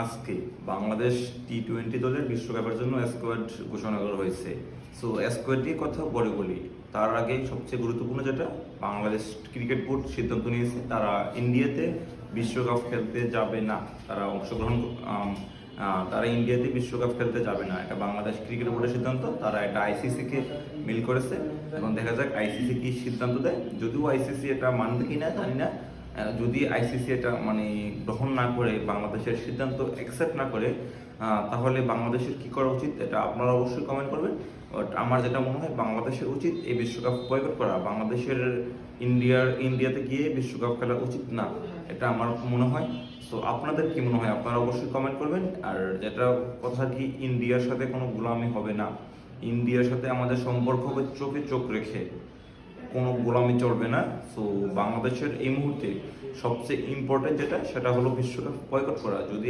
আজকে বাংলাদেশ টি-20 দলের বিশ্বকাপের জন্য স্কোয়াড ঘোষণা করা হয়েছে। সো স্কোয়াড নিয়ে কথা পরে বলি, তার আগে সবচেয়ে গুরুত্বপূর্ণ যেটা, বাংলাদেশ ক্রিকেট বোর্ড সিদ্ধান্ত নিয়েছে তারা ইন্ডিয়াতে বিশ্বকাপ খেলতে যাবে না। তারা ইন্ডিয়াতে বিশ্বকাপ খেলতে যাবে না, এটা বাংলাদেশ ক্রিকেট বোর্ডের সিদ্ধান্ত। তারা এটা আইসিসিকে মিল করেছে। এখন দেখা যাক আইসিসি কি সিদ্ধান্ত দেয়। যদিও আইসিসি এটা মানবে কিনা জানি না। যদি আইসিসি এটা গ্রহণ না করে, বাংলাদেশের সিদ্ধান্ত অ্যাকসেপ্ট না করে, তাহলে বাংলাদেশের কি করা উচিত এটা আপনারা অবশ্যই কমেন্ট করবেন। বাট আমার যেটা মনে হয়, বাংলাদেশের উচিত এই বিশ্বকাপ বয়কট করা। বাংলাদেশের ইন্ডিয়াতে গিয়ে বিশ্বকাপ খেলা উচিত না, এটা আমার মনে হয়। সো আপনাদের কি মনে হয় আপনারা অবশ্যই কমেন্ট করবেন। আর যেটা কথা কি, ইন্ডিয়ার সাথে কোনো গোলামি হবে না। ইন্ডিয়ার সাথে আমাদের সম্পর্ক হবে চোখে চোখ রেখে, কোনো গোলামি চলবে না। সো বাংলাদেশের এই মুহূর্তে সবচেয়ে ইম্পর্টেন্ট যেটা, সেটা হলো বিশ্বকাপ বয়কট করা। যদি